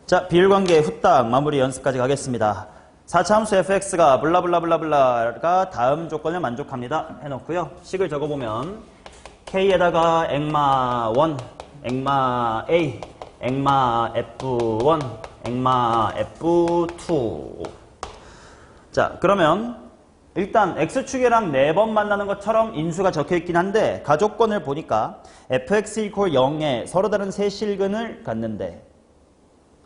자, 비율관계 후딱 마무리 연습까지 가겠습니다. 4차 함수 fx가 블라블라블라블라가 다음 조건을 만족합니다. 해놓고요. 식을 적어보면 k에다가 액마 1, 액마 a, 액마 f1, 액마 f2. 자, 그러면 일단 x축이랑 4번 만나는 것처럼 인수가 적혀있긴 한데 가조건을 보니까 fx equal 0에 서로 다른 세 실근을 갖는데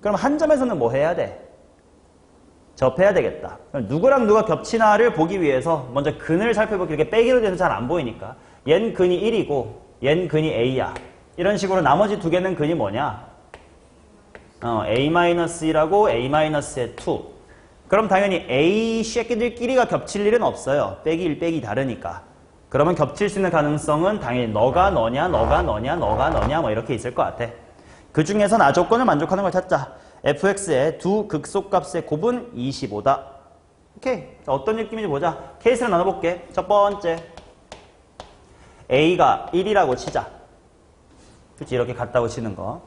그럼 한 점에서는 뭐 해야 돼? 접해야 되겠다. 그럼 누구랑 누가 겹치나를 보기 위해서 먼저 근을 살펴보기 이렇게 빼기로 돼서 잘 안 보이니까 얜 근이 1이고 얜 근이 a야. 이런 식으로 나머지 두 개는 근이 뭐냐? a-1하고 a-의 2. 그럼 당연히 a 새끼들끼리가 겹칠 일은 없어요. 빼기 1, 빼기 다르니까. 그러면 겹칠 수 있는 가능성은 당연히 너가 너냐, 너가 너냐, 너가 너냐 뭐 이렇게 있을 것 같아. 그 중에서 나 조건을 만족하는 걸 찾자. fx의 두 극소값의 곱은 25다. 오케이. 자, 어떤 느낌인지 보자. 케이스를 나눠볼게. 첫 번째. a가 1이라고 치자. 그치? 이렇게 같다고 치는 거.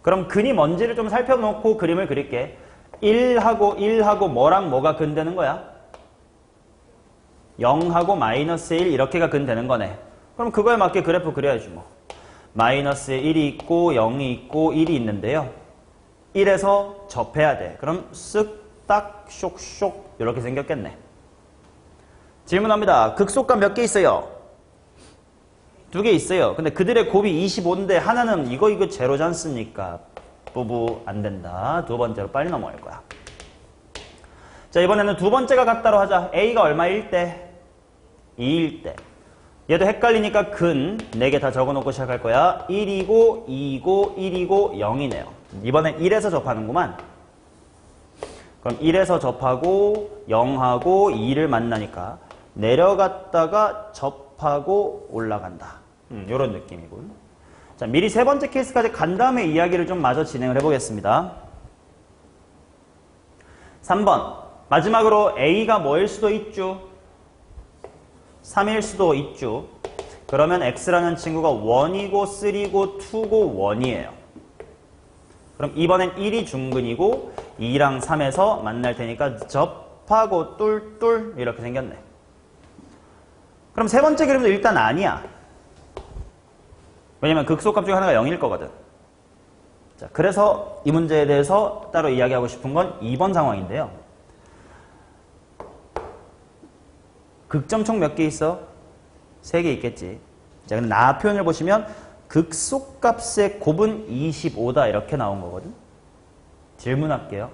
그럼 근이 뭔지를 좀 살펴놓고 그림을 그릴게. 1하고 뭐랑 뭐가 근되는 거야? 0하고 마이너스 1 이렇게가 근되는 거네. 그럼 그거에 맞게 그래프 그려야지 뭐. 마이너스에 1이 있고 0이 있고 1이 있는데요. 1에서 접해야 돼. 그럼 쓱, 딱, 쇽 이렇게 생겼겠네. 질문합니다. 극소값 몇 개 있어요? 2개 있어요. 근데 그들의 곱이 25인데 하나는 이거 제로지 않습니까? 부부 안 된다. 두 번째로 빨리 넘어갈 거야. 자, 이번에는 두 번째가 같다로 하자. a가 얼마일 때? 2일 때. 얘도 헷갈리니까 근 4개 다 적어놓고 시작할 거야. 1이고 2이고 1이고 0이네요. 이번엔 1에서 접하는구만. 그럼 1에서 접하고 0하고 2를 만나니까 내려갔다가 접하고 올라간다. 이런 느낌이군. 자, 미리 세 번째 케이스까지 간 다음에 이야기를 좀 마저 진행을 해보겠습니다. 3번. 마지막으로 a가 뭐일 수도 있죠? 3일 수도 있죠. 그러면 x라는 친구가 1이고 3고 2고 1이에요. 그럼 이번엔 1이 중근이고 2랑 3에서 만날 테니까 접하고 뚫뚫 이렇게 생겼네. 그럼 세 번째 그림도 일단 아니야. 왜냐면 극소값 중에 하나가 0일 거거든. 자, 그래서 이 문제에 대해서 따로 이야기하고 싶은 건 2번 상황인데요. 극점 총 몇 개 있어? 3개 있겠지. 자, 근데 나 표현을 보시면 극소값의 곱은 25다 이렇게 나온 거거든. 질문할게요.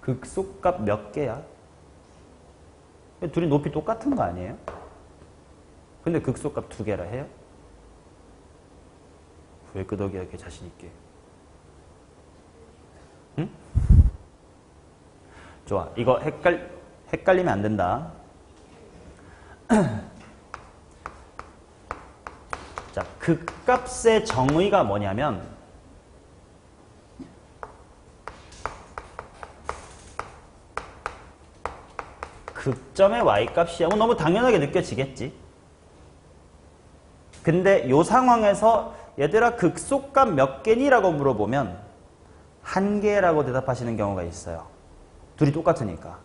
극소값 몇 개야? 둘이 높이 똑같은 거 아니에요? 근데 극소값 2개라 해요? 왜 끄덕이게 자신 있게? 응? 좋아. 이거 헷갈리면 안 된다. 자, 극값의 정의가 뭐냐면 극점의 y값이야. 너무 당연하게 느껴지겠지. 근데 이 상황에서 얘들아 극소값 몇 개니? 라고 물어보면 1개라고 대답하시는 경우가 있어요. 둘이 똑같으니까.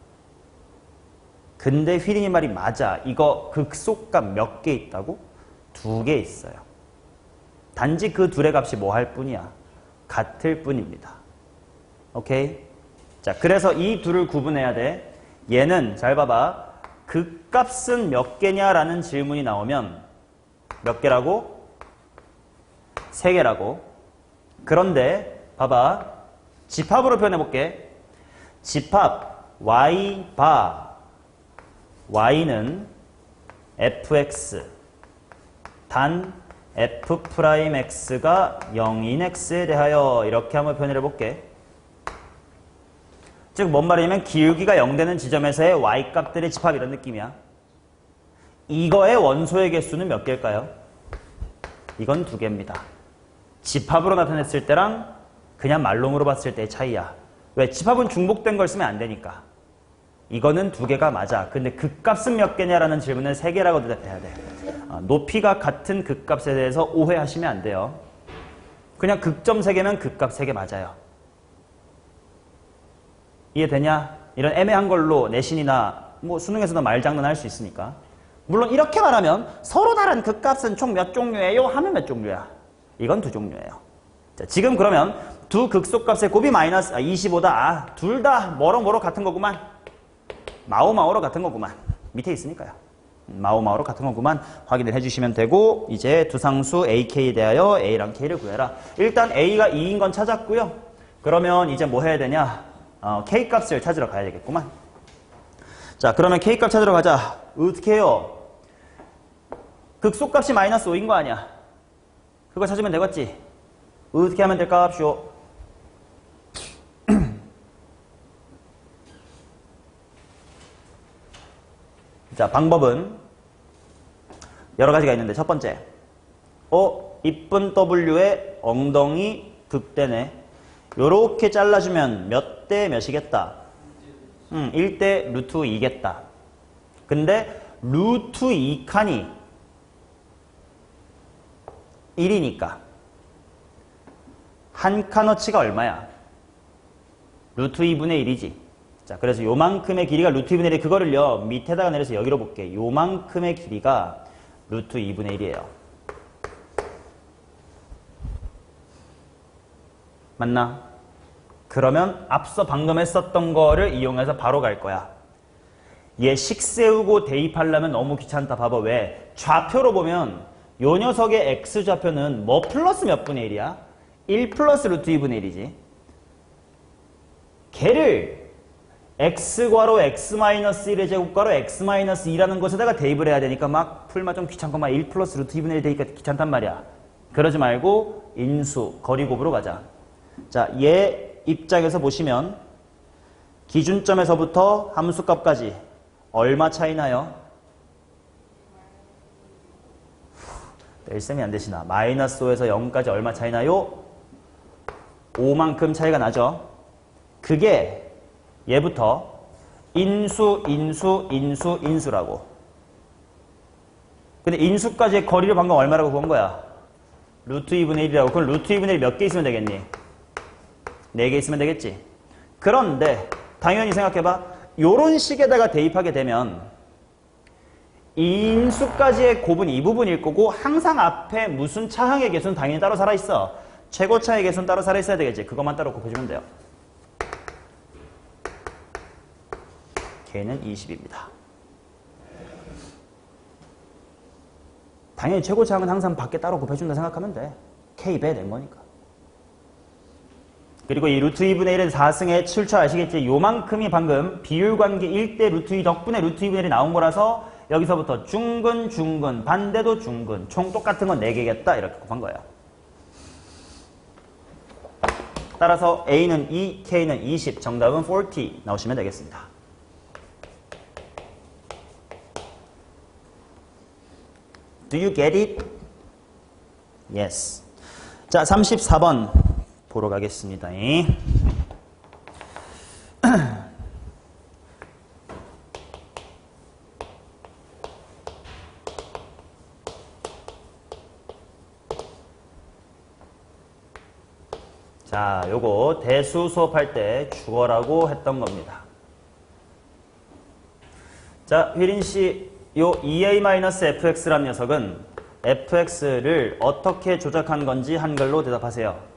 근데 휘린이 말이 맞아. 이거 극소값 몇 개 있다고? 2개 있어요. 단지 그 둘의 값이 뭐 할 뿐이야? 같을 뿐입니다. 오케이? 자, 그래서 이 둘을 구분해야 돼. 얘는 잘 봐봐. 극값은 몇 개냐라는 질문이 나오면 몇 개라고? 3개라고. 그런데 봐봐. 집합으로 표현해볼게. 집합 y바 y는 fx 단 f'x가 0인 x에 대하여 이렇게 한번 표현을 해볼게. 즉 뭔 말이냐면 기울기가 0 되는 지점에서의 y값들의 집합 이런 느낌이야. 이거의 원소의 개수는 몇 개일까요? 이건 2개입니다. 집합으로 나타냈을 때랑 그냥 말로 봤을 때의 차이야. 왜? 집합은 중복된 걸 쓰면 안 되니까. 이거는 2개가 맞아. 근데 극값은 몇 개냐라는 질문은 3개라고 대답해야 돼. 높이가 같은 극값에 대해서 오해하시면 안 돼요. 그냥 극점 3개면 극값 3개 맞아요. 이해되냐? 이런 애매한 걸로 내신이나 뭐 수능에서도 말장난할 수 있으니까. 물론 이렇게 말하면 서로 다른 극값은 총 몇 종류예요? 하면 몇 종류야? 이건 두 종류예요. 자, 지금 그러면 두 극소값의 곱이 마이너스 25다. 둘 다 뭐로 같은 거구만. 마오마오로 같은 거구만. 밑에 있으니까요. 마오마오로 같은 거구만 확인을 해주시면 되고, 이제 두 상수 AK에 대하여 A랑 K를 구해라. 일단 A가 2인 건 찾았고요. 그러면 이제 뭐 해야 되냐? K 값을 찾으러 가야 되겠구만. 자, 그러면 K 값 찾으러 가자. 어떻게 해요? 극소값이 마이너스 5인 거 아니야? 그거 찾으면 되겠지? 어떻게 하면 될까? 합시오. 자, 방법은 여러 가지가 있는데, 첫 번째. 이쁜 W의 엉덩이 극대네. 요렇게 잘라주면 몇 대 몇이겠다? 1대 루트 2겠다. 근데 루트 2칸이 1이니까 한 칸어치가 얼마야? 루트 2분의 1이지. 자, 그래서 요만큼의 길이가 루트 2분의 1. 그거를요, 밑에다가 내려서 여기로 볼게. 요만큼의 길이가 루트 2분의 1이에요. 맞나? 그러면 앞서 방금 했었던 거를 이용해서 바로 갈 거야. 얘 식 세우고 대입하려면 너무 귀찮다. 봐봐. 왜? 좌표로 보면 요 녀석의 x좌표는 뭐 플러스 몇 분의 1이야? 1 플러스 루트 2분의 1이지. 걔를 x괄호 x-1의 제곱괄호 x-2라는 것에다가 대입을 해야 되니까 막 풀마 좀 귀찮고 막 1 플러스 루트 2분의 1 되니까 귀찮단 말이야. 그러지 말고 인수, 거리곱으로 가자. 자, 얘 입장에서 보시면 기준점에서부터 함수값까지 얼마 차이 나요? 뺄셈이 안 되시나? 마이너스 5에서 0까지 얼마 차이 나요? 5만큼 차이가 나죠. 그게 얘부터 인수, 인수, 인수, 인수라고. 근데 인수까지의 거리를 방금 얼마라고 구한 거야? 루트 2분의 1이라고. 그럼 루트 2분의 1 몇 개 있으면 되겠니? 4개 있으면 되겠지. 그런데 당연히 생각해봐. 요런 식에다가 대입하게 되면 인수까지의 곱은 이 부분일 거고, 항상 앞에 무슨 차항의 개수는 당연히 따로 살아있어. 최고차의 개수는 따로 살아있어야 되겠지. 그것만 따로 곱해주면 돼요. K는 20입니다. 당연히 최고차항은 항상 밖에 따로 곱해준다 생각하면 돼. K배 낸 거니까. 그리고 이 루트 2분의 1에서 4승의 출처 아시겠지? 요만큼이 방금 비율관계 1대 루트 2 덕분에 루트 2분의 1이 나온 거라서 여기서부터 중근, 중근, 반대도 중근, 총 똑같은 건 4개겠다. 이렇게 곱한 거예요. 따라서 A는 2, K는 20, 정답은 40 나오시면 되겠습니다. Do you get it? Yes. 자, 34번 보러 가겠습니다. 자, 요거 대수 수업할 때 주어라고 했던 겁니다. 자, 휘린 씨, 요 EA-fx란 녀석은 fx를 어떻게 조작한 건지 한글로 대답하세요.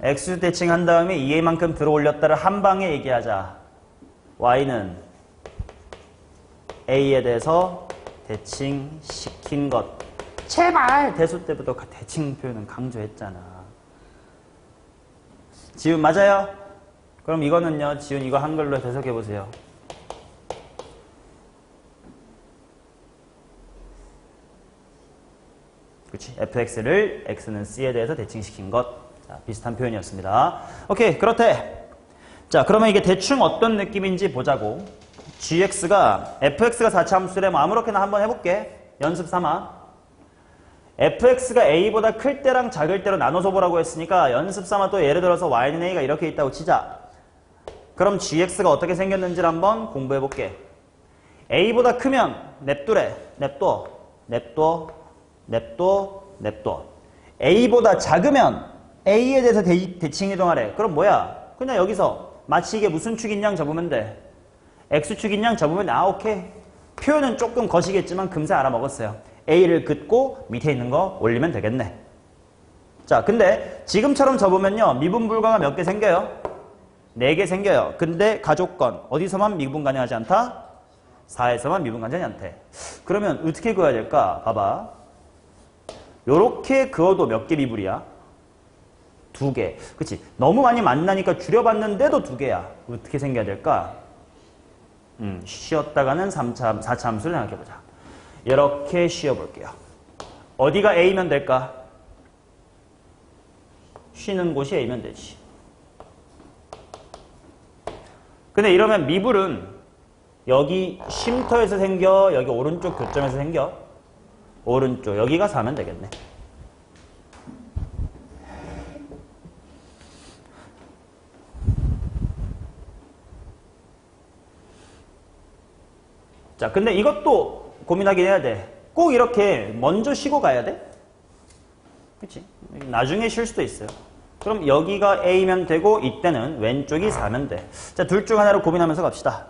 x주 대칭한 다음에 2a만큼 들어 올렸다를 한 방에 얘기하자. y는 a에 대해서 대칭시킨 것. 제발! 대수 때부터 대칭 표현은 강조했잖아. 지훈 맞아요? 그럼 이거는요, 지훈 이거 한글로 해석해보세요. 그치? fx를 x는 c에 대해서 대칭시킨 것. 자, 비슷한 표현이었습니다. 오케이, 그렇대. 자, 그러면 이게 대충 어떤 느낌인지 보자고. fx가 4차 함수래. 아무렇게나 한번 해볼게. 연습 삼아. fx가 a보다 클 때랑 작을 때로 나눠서 보라고 했으니까 연습 삼아 또 예를 들어서 y는 a가 이렇게 있다고 치자. 그럼 gx가 어떻게 생겼는지를 한번 공부해볼게. a보다 크면 냅두래. 냅둬. a보다 작으면 A에 대해서 대칭 이동하래. 그럼 뭐야? 그냥 여기서 마치 이게 무슨 축인 양 접으면 돼. X축인 양 접으면 오케이. 표현은 조금 거시겠지만 금세 알아먹었어요. A를 긋고 밑에 있는 거 올리면 되겠네. 자, 근데 지금처럼 접으면요. 미분 불가가 몇 개 생겨요? 4개 생겨요. 근데 가조건 어디서만 미분 가능하지 않다? 4에서만 미분 가능하지 않대. 그러면 어떻게 그어야 될까? 봐봐. 요렇게 그어도 몇 개 미분이야? 2개. 그치? 너무 많이 만나니까 줄여봤는데도 2개야. 어떻게 생겨야 될까? 쉬었다가는 4차 함수를 생각해보자. 이렇게 쉬어볼게요. 어디가 A면 될까? 쉬는 곳이 A면 되지. 근데 이러면 미분은 여기 쉼터에서 생겨, 여기 오른쪽 교점에서 생겨. 오른쪽, 여기가 4면 되겠네. 자, 근데 이것도 고민하긴 해야 돼. 꼭 이렇게 먼저 쉬고 가야 돼? 그치? 나중에 쉴 수도 있어요. 그럼 여기가 A면 되고 이때는 왼쪽이 4면 돼. 자, 둘 중 하나로 고민하면서 갑시다.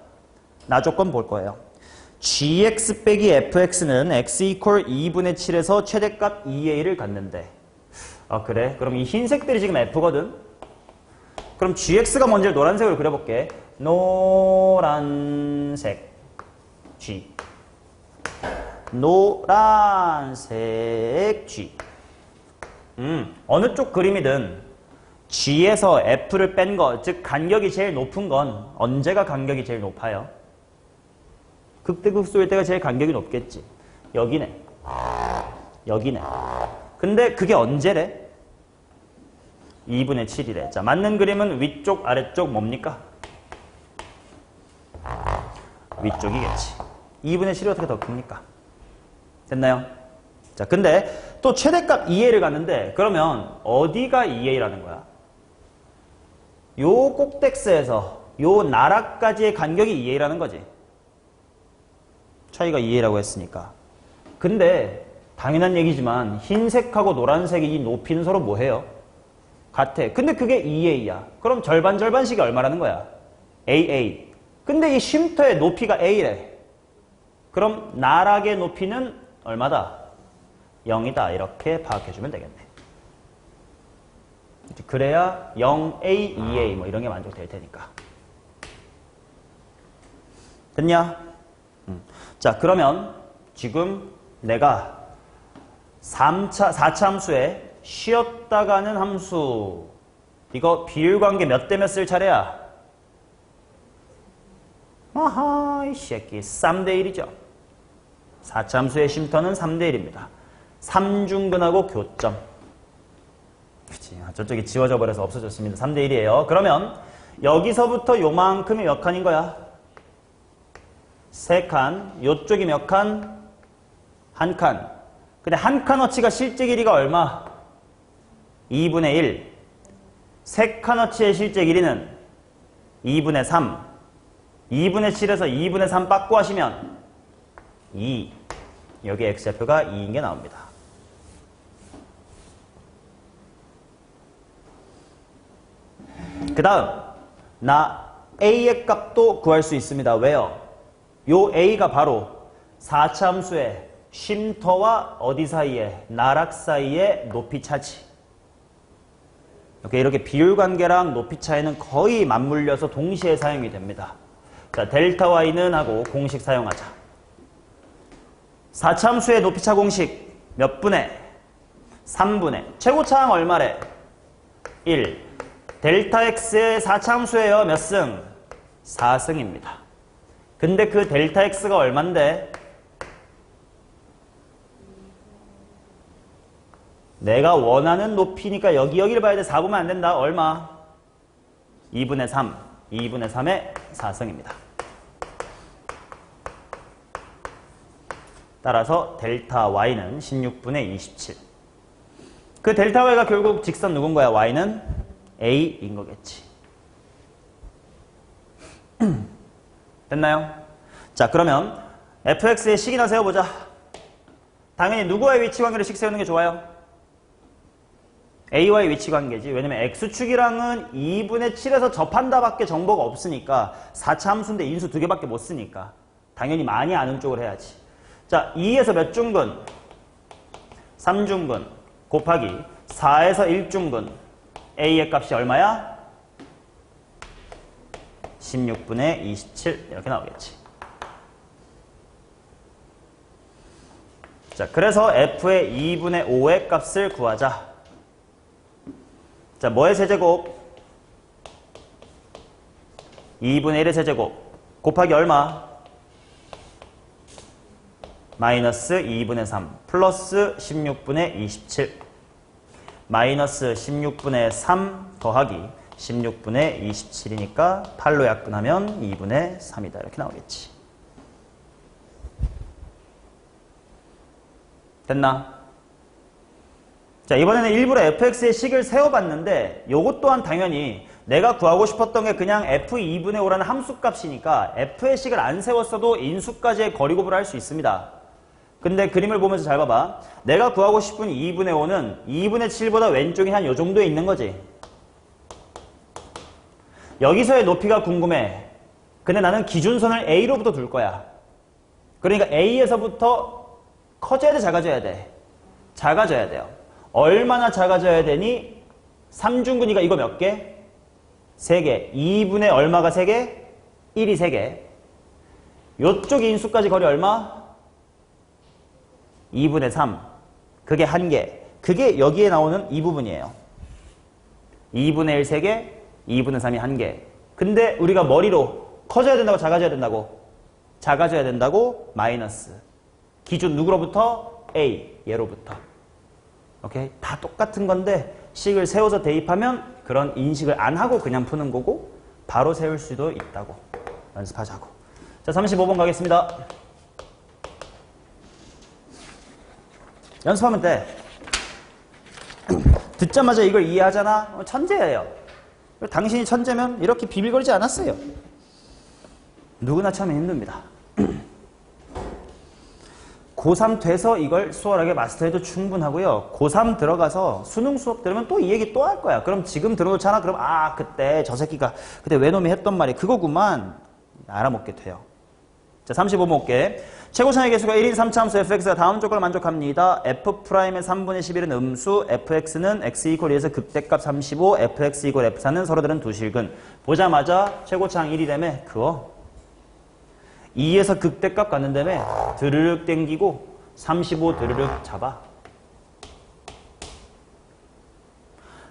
나 조건 볼 거예요. gx 빼기 fx는 x 이퀄 2분의 7에서 최대값 2a를 갖는데. 아, 그래? 그럼 이 흰색들이 지금 f거든? 그럼 gx가 뭔지 노란색으로 그려볼게. 노란색 G. 노란색 G. 어느 쪽 그림이든 G에서 F를 뺀 거, 즉 간격이 제일 높은 건 언제가 간격이 제일 높아요? 극대극소일 때가 제일 간격이 높겠지. 여기네. 여기네. 근데 그게 언제래? 2분의 7이래. 자, 맞는 그림은 위쪽, 아래쪽 뭡니까? 위쪽이겠지. 2분의 7이 어떻게 더 큽니까? 됐나요? 자, 근데 또 최대값 2a를 갔는데 그러면 어디가 2a라는 거야? 요 꼭덱스에서 요 나락까지의 간격이 2a라는 거지. 차이가 2a라고 했으니까. 근데 당연한 얘기지만 흰색하고 노란색의 이 높이는 서로 뭐해요? 같아. 근데 그게 2a야. 그럼 절반씩이 얼마라는 거야? aa. 근데 이 쉼터의 높이가 a래. 그럼 나락의 높이는 얼마다? 0이다. 이렇게 파악해주면 되겠네. 그래야 0a, 2a 뭐 이런 게 만족될 테니까. 됐냐? 자, 그러면 지금 내가 4차 함수에 쉬었다 가는 함수, 이거 비율관계 몇 대 몇 쓸 차례야? 아하, 이 새끼 3대 1이죠. 4차 함수의 쉼터는 3대 1입니다. 3중근하고 교점. 그치, 저쪽이 지워져 버려서 없어졌습니다. 3대 1이에요. 그러면 여기서부터 요만큼이 몇 칸인 거야? 3칸. 요쪽이 몇 칸? 1칸. 근데 한 칸어치가 실제 길이가 얼마? 2분의 1. 3칸어치의 실제 길이는 2분의 3. 2분의 7에서 2분의 3 빠꾸 하시면 2. 여기 x좌표가 2인 게 나옵니다. 그 다음, 나 a의 값도 구할 수 있습니다. 왜요? 요 a가 바로 4차 함수의 쉼터와 어디 사이에? 나락 사이의 높이 차지. 이렇게 비율관계랑 높이 차이는 거의 맞물려서 동시에 사용이 됩니다. 자, 델타 y는 하고 공식 사용하자. 4차 함수의 높이차 공식 몇 분의? 3분의. 최고차항 얼마래? 1. 델타 x의 4차 함수예요. 몇 승? 4승입니다. 근데 그 델타 x가 얼만데? 내가 원하는 높이니까 여기를 봐야 돼. 4보면 안 된다. 얼마? 2분의 3. 2분의 3의 4승입니다. 따라서 델타 y는 16분의 27. 그 델타 y가 결국 직선 누군 거야? y는 a인 거겠지. 됐나요? 자, 그러면 fx의 식이나 세워보자. 당연히 누구와의 위치 관계를 식 세우는 게 좋아요? A와의 위치 관계지. 왜냐면 X축이랑은 2분의 7에서 접한다밖에 정보가 없으니까 4차 함수인데 인수 2개밖에 못 쓰니까 당연히 많이 아는 쪽을 해야지. 자, 2에서 몇 중근? 3중근 곱하기 4에서 1중근 A의 값이 얼마야? 16분의 27 이렇게 나오겠지. 자, 그래서 F의 2분의 5의 값을 구하자. 자, 뭐의 세제곱? 2분의 1의 세제곱 곱하기 얼마? 마이너스 2분의 3 플러스 16분의 27 마이너스 16분의 3 더하기 16분의 27이니까 8로 약분하면 2분의 3이다. 이렇게 나오겠지. 됐나? 자, 이번에는 일부러 fx의 식을 세워봤는데 요것 또한 당연히 내가 구하고 싶었던 게 그냥 f2분의 5라는 함수값이니까 f의 식을 안 세웠어도 인수까지의 거리곱을 할 수 있습니다. 근데 그림을 보면서 잘 봐봐. 내가 구하고 싶은 2분의 5는 2분의 7보다 왼쪽이 한 요 정도에 있는 거지. 여기서의 높이가 궁금해. 근데 나는 기준선을 A로부터 둘 거야. 그러니까 A에서부터 커져야 돼, 작아져야 돼? 작아져야 돼요. 얼마나 작아져야 되니? 3중근이가 이거 몇 개? 3개. 2분의 얼마가 3개? 1이 3개. 요쪽 인수까지 거리 얼마? 2분의 3. 그게 1개. 그게 여기에 나오는 이 부분이에요. 2분의 1 3개, 2분의 3이 1개. 근데 우리가 머리로 커져야 된다고 작아져야 된다고? 작아져야 된다고? 마이너스. 기준 누구로부터? A. 얘로부터. 오케이? 다 똑같은 건데 식을 세워서 대입하면 그런 인식을 안 하고 그냥 푸는 거고 바로 세울 수도 있다고. 연습하자고. 자, 35번 가겠습니다. 연습하면 돼. 듣자마자 이걸 이해하잖아? 천재예요. 당신이 천재면 이렇게 비빌거리지 않았어요. 누구나 참 힘듭니다. 고3 돼서 이걸 수월하게 마스터해도 충분하고요. 고3 들어가서 수능 수업 들으면 또 이 얘기 또 할 거야. 그럼 지금 들어놓잖아. 그럼 아, 그때 저 새끼가 그때 외놈이 했던 말이 그거구만. 알아먹게 돼요. 자, 35번 볼게. 최고차의 개수가 1인 3차함수 fx가 다음 조건을 만족합니다. f'의 3분의 11은 음수, fx는 x 이퀄 2에서 극대값 35, fx 이퀄 f4는 서로 다른 두 실근. 보자마자 최고차항 1이라며 그거 2에서 극대값 갔는다며 드르륵 땡기고 35 드르륵 잡아.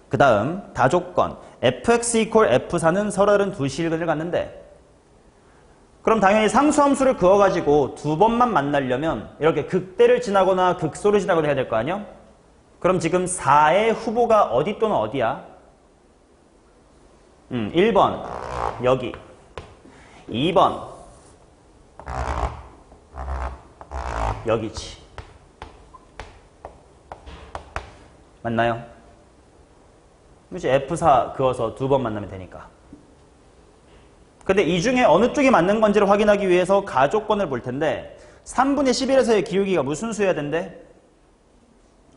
그 다음 다조건 fx 이퀄 f4는 서로 다른 두 실근을 갖는데 그럼 당연히 상수함수를 그어가지고 두 번만 만나려면 이렇게 극대를 지나거나 극소를 지나거나 해야 될 거 아니야? 그럼 지금 4의 후보가 어디 또는 어디야? 1번 여기 2번 여기지. 맞나요? 그렇지. F4 그어서 두 번 만나면 되니까. 근데 이 중에 어느 쪽이 맞는 건지를 확인하기 위해서 가조건을 볼 텐데 3분의 11에서의 기울기가 무슨 수여야 된대?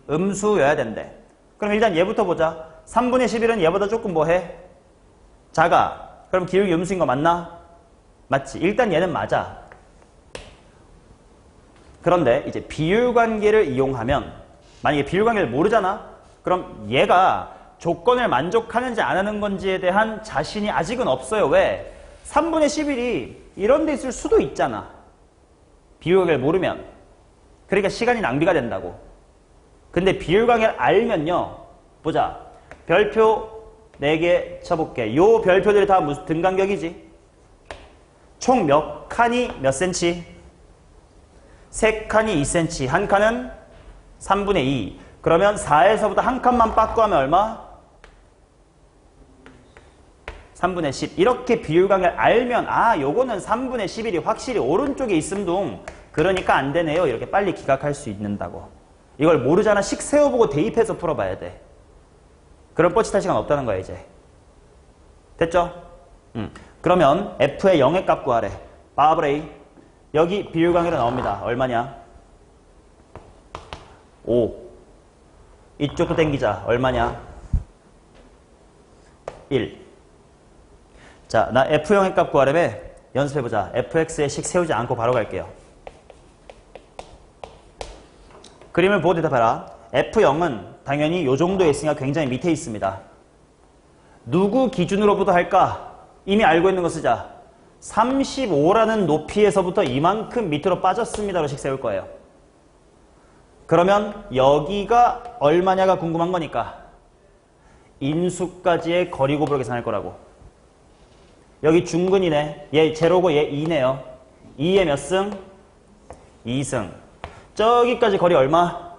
음수여야 된대. 그럼 일단 얘부터 보자. 3분의 11은 얘보다 조금 뭐해? 작아. 그럼 기울기 음수인 거 맞나? 맞지. 일단 얘는 맞아. 그런데 이제 비율관계를 이용하면 만약에 비율관계를 모르잖아? 그럼 얘가 조건을 만족하는지 안 하는 건지에 대한 자신이 아직은 없어요. 왜? 3분의 11이 이런 데 있을 수도 있잖아. 비율관계를 모르면. 그러니까 시간이 낭비가 된다고. 근데 비율관계를 알면요. 보자. 별표 4개 쳐볼게. 요 별표들이 다 무슨 등간격이지? 총 몇 칸이 몇 센치? 3칸이 2cm. 한 칸은 3분의 2. 그러면 4에서부터 한 칸만 빠꾸하면 얼마? 3분의 10. 이렇게 비율관계를 알면 아 요거는 3분의 11이 확실히 오른쪽에 있음둥. 그러니까 안 되네요. 이렇게 빨리 기각할 수 있는다고. 이걸 모르잖아. 식 세워보고 대입해서 풀어봐야 돼. 그럼 뻗치탈 시간 없다는 거야 이제. 됐죠? 그러면 f의 0의 값 구하래. 빠브레이. 여기 비율관계로 나옵니다. 얼마냐? 5. 이쪽도 땡기자. 얼마냐? 1. 자, 나 F형의 값 구하려면 연습해보자. fx의 식 세우지 않고 바로 갈게요. 그림을 보고 대답해라. F형은 당연히 요 정도에 있으니까 굉장히 밑에 있습니다. 누구 기준으로부터 할까? 이미 알고 있는 거 쓰자. 35라는 높이에서부터 이만큼 밑으로 빠졌습니다로 식 세울 거예요. 그러면 여기가 얼마냐가 궁금한 거니까 인수까지의 거리 곱으로 계산할 거라고. 여기 중근이네. 얘 제로고 얘 2네요. 2에 몇 승? 2승. 저기까지 거리 얼마?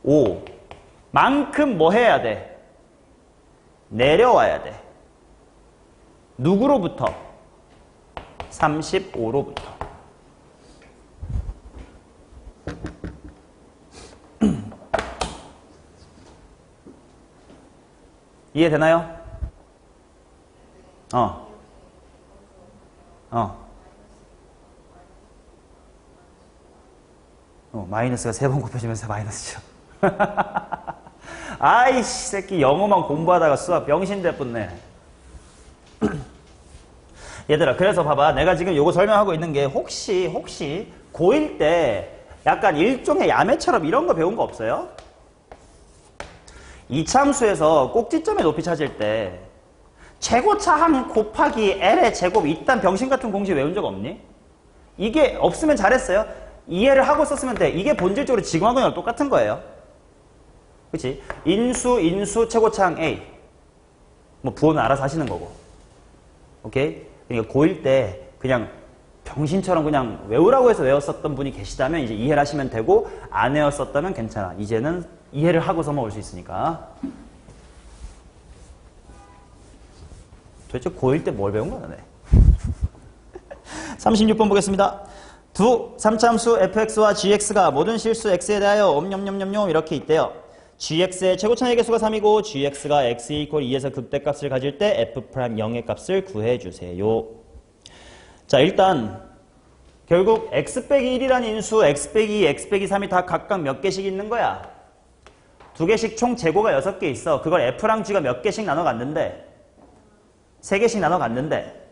5. 만큼 뭐 해야 돼? 내려와야 돼. 누구로부터? 35로부터. 이해되나요? 마이너스가 3번 곱해지면서 마이너스죠. 아이씨, 새끼 영어만 공부하다가 수학 병신 될 뻔네. 얘들아, 그래서 봐봐. 내가 지금 요거 설명하고 있는 게 혹시 고1 때 약간 일종의 야매처럼 이런 거 배운 거 없어요? 이차함수에서 꼭지점의 높이 찾을 때 최고차항 곱하기 L의 제곱 이딴 병신 같은 공식 외운 적 없니? 이게 없으면 잘했어요. 이해를 하고 썼으면 돼. 이게 본질적으로 지구항공이랑 똑같은 거예요. 그치? 인수, 최고차항 A. 뭐 부호는 알아서 하시는 거고. 오케이? 그러니까 고1 때 그냥 병신처럼 그냥 외우라고 해서 외웠었던 분이 계시다면 이제 이해를 하시면 되고, 안 외웠었다면 괜찮아. 이제는 이해를 하고서 먹을 수 있으니까. 도대체 고1 때 뭘 배운 거야, 네? 36번 보겠습니다. 두 3차함수 fx와 gx가 모든 실수 x에 대하여 엄냠냠냠냠 이렇게 있대요. gx의 최고차항의 개수가 3이고 gx가 x 이퀄 2에서 극대값을 가질 때 f' 0의 값을 구해주세요. 자, 일단 결국 x 빼기 1이라는 인수, x 빼기 2, x 빼기 3이 다 각각 몇 개씩 있는 거야. 두 개씩 총 재고가 6개 있어. 그걸 f랑 g가 몇 개씩 나눠 갔는데 3개씩 나눠 갔는데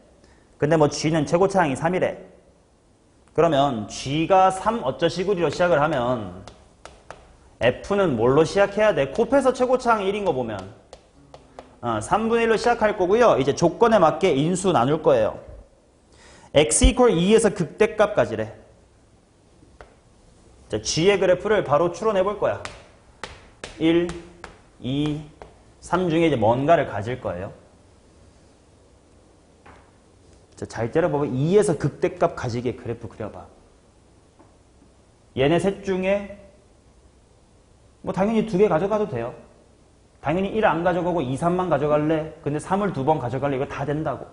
근데 뭐 g는 최고차항이 3이래. 그러면 g가 3 어쩌시구리로 시작을 하면 f는 뭘로 시작해야 돼? 곱해서 최고차항 1인 거 보면 3분의 1로 시작할 거고요. 이제 조건에 맞게 인수 나눌 거예요. x 이퀄 2에서 극대값까지래. 자, g의 그래프를 바로 추론해 볼 거야. 1, 2, 3 중에 이제 뭔가를 가질 거예요. 자, 잘 때려보면 2에서 극대값 가지게 그래프 그려봐. 얘네 셋 중에 뭐 당연히 2개 가져가도 돼요. 당연히 1 안 가져가고 2, 3만 가져갈래? 근데 3을 2번 가져갈래? 이거 다 된다고.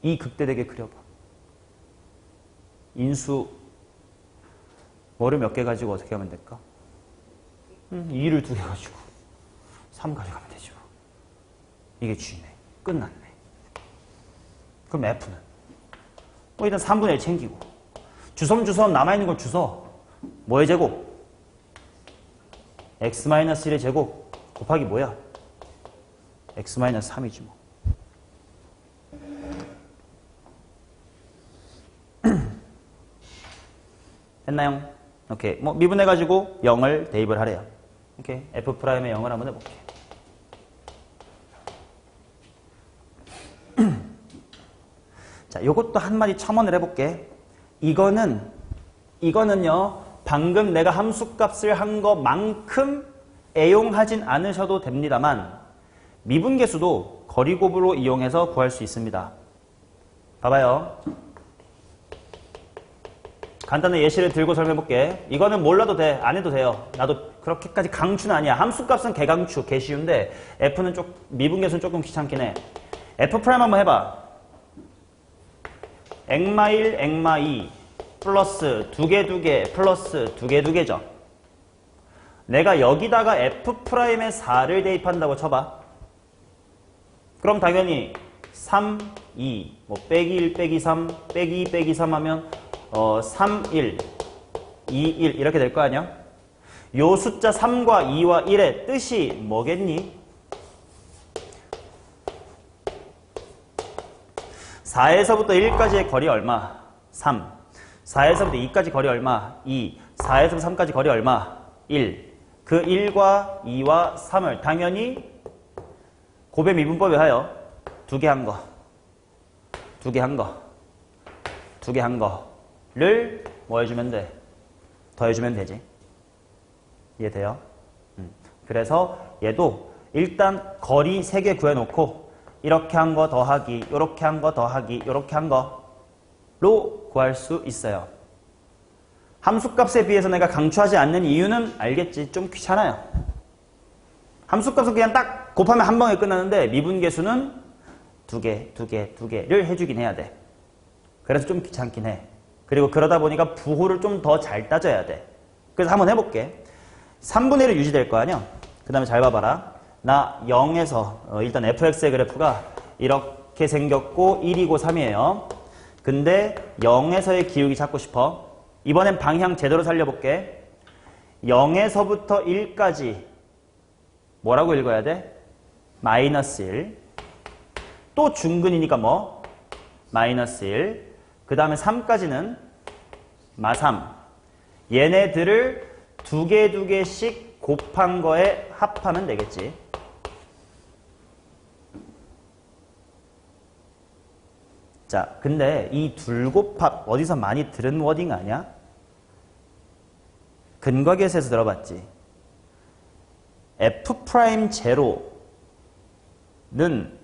이 극대되게 그려봐. 인수 뭐를 몇 개 가지고 어떻게 하면 될까? 2를 2개 가지고 3 가져가면 되죠. 이게 G네. 끝났네. 그럼 F는? 뭐 일단 3분의 1 챙기고 주섬주섬 남아있는 걸 주워. 뭐의 제곱? x-1의 제곱 곱하기 뭐야? x-3이지 뭐. 했나요? 오케이. 뭐 미분해가지고 0을 대입을 하래요. 오케이. F'의 0을 한번 해볼게. 자, 요것도 한마디 첨언을 해볼게. 이거는요, 방금 내가 함수값을 한 것만큼 애용하진 않으셔도 됩니다만, 미분계수도 거리곱으로 이용해서 구할 수 있습니다. 봐봐요. 간단한 예시를 들고 설명해볼게. 이거는 몰라도 돼. 안 해도 돼요. 나도 그렇게까지 강추는 아니야. 함수값은 개강추, 개쉬운데, F는 미분계수는 조금 귀찮긴 해. F' 한번 해봐. 액마 1, 액마 2 플러스 2개 플러스 2개죠. 내가 여기다가 F'의 4를 대입한다고 쳐봐. 그럼 당연히 3, 2, 뭐 빼기 1, 빼기 3, 빼기 2, 빼기 3 하면 3, 1, 2, 1 이렇게 될 거 아니야? 요 숫자 3과 2와 1의 뜻이 뭐겠니? 4에서부터 1까지의 거리 얼마? 3. 4에서부터 2까지 거리 얼마? 2. 4에서부터 3까지 거리 얼마? 1. 그 1과 2와 3을 당연히 곱의 미분법에 하여 2개 한 거, 2개 한 거, 2개 한 거를 뭐 해주면 돼? 더해주면 되지. 이해돼요? 그래서 얘도 일단 거리 3개 구해놓고 이렇게 한 거 더하기, 이렇게 한 거 더하기, 이렇게 한 거로 구할 수 있어요. 함수값에 비해서 내가 강조하지 않는 이유는 알겠지? 좀 귀찮아요. 함수값은 그냥 딱 곱하면 한 방에 끝나는데 미분계수는 2개, 2개, 2개를 해주긴 해야 돼. 그래서 좀 귀찮긴 해. 그리고 그러다 보니까 부호를 좀 더 잘 따져야 돼. 그래서 한번 해볼게. 3분의 1이 유지될 거 아니야? 그 다음에 잘 봐봐라. 나 0에서 일단 fx의 그래프가 이렇게 생겼고 1이고 3이에요. 근데 0에서의 기울기 찾고 싶어. 이번엔 방향 제대로 살려볼게. 0에서부터 1까지 뭐라고 읽어야 돼? 마이너스 1. 또 중근이니까 뭐? 마이너스 1. 그 다음에 3까지는 마3. 얘네들을 2개, 2개씩 곱한 거에 합하면 되겠지. 자, 근데 이 둘곱합 어디서 많이 들은 워딩 아니야? 근과계수에서 들어봤지. F'0는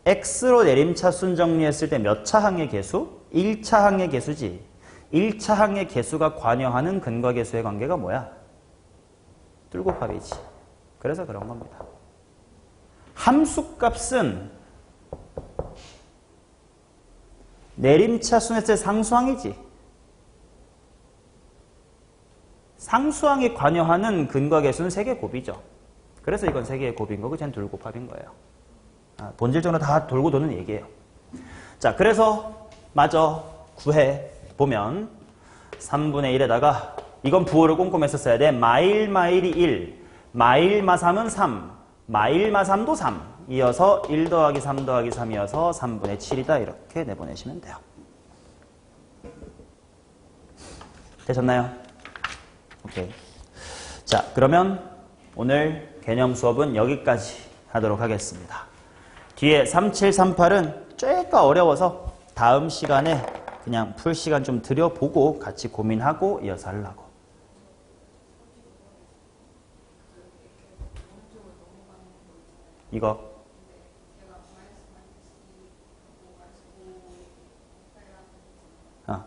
X로 내림차순 정리했을 때 몇 차 항의 개수? 1차 항의 개수지. 1차 항의 개수가 관여하는 근과계수의 관계가 뭐야? 뚫곱합이지. 그래서 그런 겁니다. 함수값은 내림차순했을 때 상수항이지. 상수항이 관여하는 근과계수는 3개 곱이죠. 그래서 이건 3개의 곱인 거고 쟤는 둘곱합인 거예요. 본질적으로 다 돌고 도는 얘기예요. 자, 그래서 마저 구해 보면 3분의 1에다가 이건 부호를 꼼꼼히 했었어야 돼. 마일이 1, 마일마3은 3, 마일마3도 3. 이어서 1 더하기 3 더하기 3이어서 3분의 7이다. 이렇게 내보내시면 돼요. 되셨나요? 오케이. 자, 그러면 오늘 개념 수업은 여기까지 하도록 하겠습니다. 뒤에 3738은 쪼까 어려워서 다음 시간에 그냥 풀 시간 좀 들여보고 같이 고민하고 이어서 하려고. 이거 아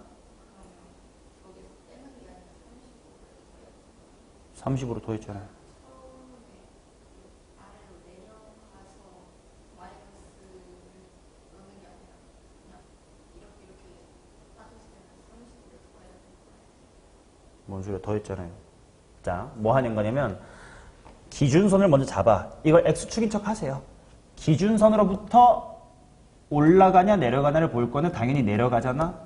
30으로 더했잖아요. 뭔 소리야, 더했잖아요. 자, 뭐 하는 거냐면 기준선을 먼저 잡아. 이걸 x축인 척 하세요. 기준선으로부터 올라가냐 내려가냐를 볼 거는 당연히 내려가잖아.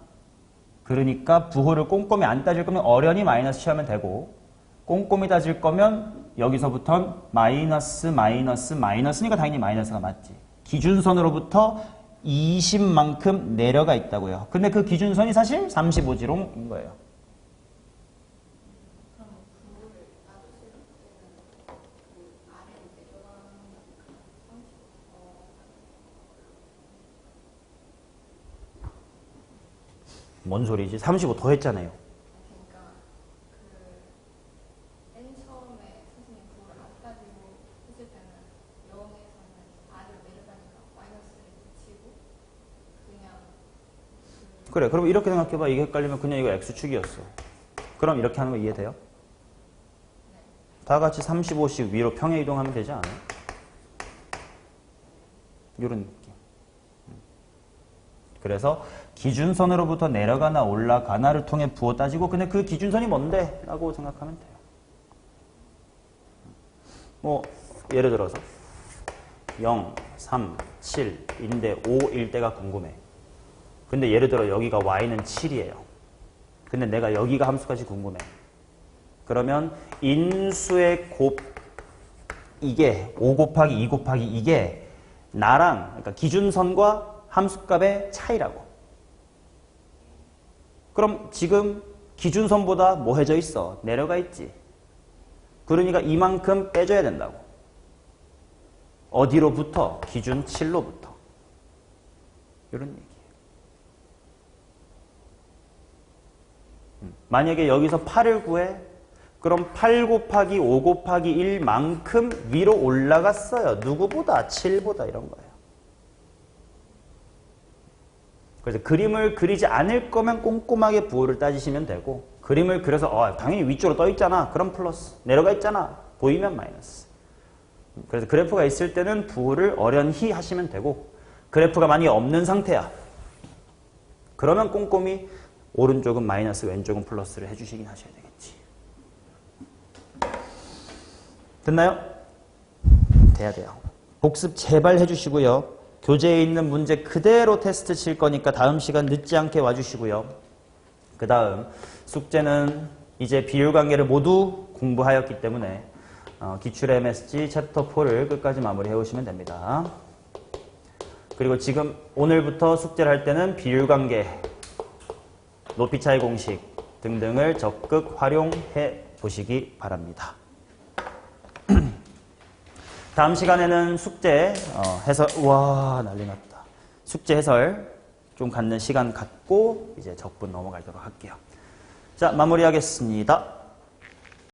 그러니까 부호를 꼼꼼히 안 따질 거면 어련히 마이너스 취하면 되고, 꼼꼼히 따질 거면 여기서부턴 마이너스니까 당연히 마이너스가 맞지. 기준선으로부터 20만큼 내려가 있다고요. 근데 그 기준선이 사실 35지롱인 거예요. 뭔 소리지? 35 더 했잖아요. 그러니까 그 맨 처음에 선생님 그걸 안 따지고 했을 때는 0에서는 R을 내려가니까 마이너스를 붙이고 그냥 그래, 그럼 이렇게 생각해봐. 이게 헷갈리면 그냥 이거 x축이었어. 그럼 이렇게 하는 거 이해돼요? 네. 다 같이 35씩 위로 평행 이동하면 되지 않아요? 이런 느낌. 그래서 기준선으로부터 내려가나 올라가나를 통해 부호 따지고, 근데 그 기준선이 뭔데? 라고 생각하면 돼요. 뭐 예를 들어서 0, 3, 7인데 5일 때가 궁금해. 근데 예를 들어 여기가 y는 7이에요. 근데 내가 여기가 함수까지 궁금해. 그러면 인수의 곱 이게 5 곱하기 2 곱하기 이게 나랑, 그러니까 기준선과 함수값의 차이라고. 그럼 지금 기준선보다 뭐 해져 있어? 내려가 있지. 그러니까 이만큼 빼줘야 된다고. 어디로부터? 기준 7로부터. 이런 얘기예요. 만약에 여기서 8을 구해? 그럼 8 곱하기 5 곱하기 1만큼 위로 올라갔어요. 누구보다? 7보다 이런 거예요. 그래서 그림을 그리지 않을 거면 꼼꼼하게 부호를 따지시면 되고, 그림을 그려서 당연히 위쪽으로 떠 있잖아. 그럼 플러스. 내려가 있잖아. 보이면 마이너스. 그래서 그래프가 있을 때는 부호를 어련히 하시면 되고, 그래프가 만약에 없는 상태야. 그러면 꼼꼼히 오른쪽은 마이너스, 왼쪽은 플러스를 해주시긴 하셔야 되겠지. 됐나요? 돼야 돼요. 복습 제발 해주시고요. 교재에 있는 문제 그대로 테스트 칠 거니까 다음 시간 늦지 않게 와주시고요. 그 다음 숙제는 이제 비율관계를 모두 공부하였기 때문에 기출 MSG 챕터 4를 끝까지 마무리해 오시면 됩니다. 그리고 지금 오늘부터 숙제를 할 때는 비율관계, 높이차이 공식 등등을 적극 활용해 보시기 바랍니다. 다음 시간에는 숙제 해설, 와 난리 났다. 숙제 해설 좀 갖는 시간 갖고 이제 적분 넘어가도록 할게요. 자, 마무리하겠습니다.